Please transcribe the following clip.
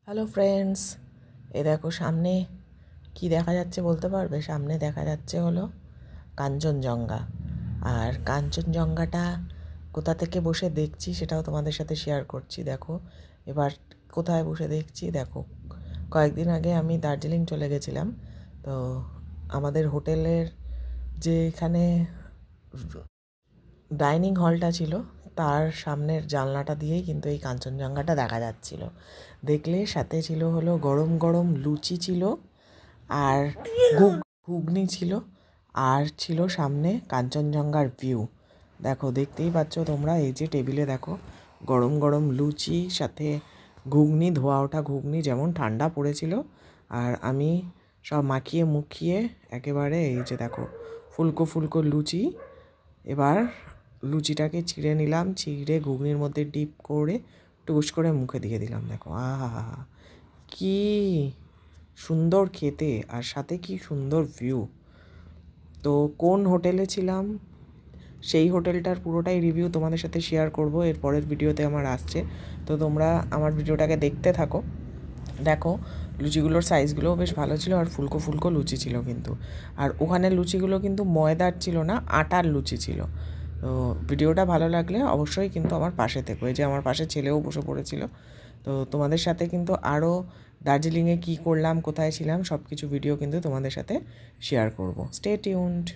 Hello friends, এ দেখো সামনে কি দেখা যাচ্ছে বলতে পারবে? সামনে দেখা যাচ্ছে হলো কাঞ্চনজঙ্ঘা। আর কাঞ্চনজঙ্ঘাটা কোথা থেকে বসে দেখছি সেটাও তোমাদের সাথে শেয়ার করছি। দেখো এবার কোথায় বসে দেখছি। দেখো, কয়েকদিন আগে আমি দার্জিলিং চলে গেছিলাম। তো আমাদের হোটেলের যে এখানে ডাইনিং হলটা ছিল তার সামনের জানলাটা দিয়েই কিন্তু এই কাঞ্চনজঙ্ঘাটা দেখা যাচ্ছিল। দেখলে সাথে ছিল হলো গরম গরম লুচি ছিল, আর ঘুগনি ছিল, আর ছিল সামনে কাঞ্চনজঙ্ঘার ভিউ। দেখো, দেখতেই পাচ্ছ তোমরা, এই যে টেবিলে দেখো গরম গরম লুচি, সাথে ঘুগনি, ধোয়া ওঠা ঘুগনি, যেমন ঠান্ডা পড়েছিল। আর আমি সব মাখিয়ে মুখিয়ে একেবারে এই যে দেখো ফুলকো ফুলকো লুচি। এবার লুচিটাকে চিড়ে নিলাম, চিড়ে ঘুগনির মধ্যে ডিপ করে টুস করে মুখে দিয়ে দিলাম। দেখো, আহা, কি সুন্দর খেতে, আর সাথে কি সুন্দর ভিউ। তো কোন হোটেলে ছিলাম সেই হোটেলটার পুরোটাই রিভিউ তোমাদের সাথে শেয়ার করব এর পরের ভিডিওতে আমার আসছে। তো তোমরা আমার ভিডিওটাকে দেখতে থাকো। দেখো, লুচিগুলোর সাইজগুলোও বেশ ভালো ছিল, আর ফুলকো ফুলকো লুচি ছিল কিন্তু। আর ওখানে লুচিগুলো কিন্তু ময়দার ছিল না, আটার লুচি ছিল। তো ভিডিওটা ভালো লাগলে অবশ্যই কিন্তু আমার পাশে থেকো। এই যে আমার পাশে ছেলেও বসে পড়েছিল। তো তোমাদের সাথে কিন্তু আরও দার্জিলিংয়ে কী করলাম, কোথায় ছিলাম, সব কিছু ভিডিও কিন্তু তোমাদের সাথে শেয়ার করব। Stay tuned.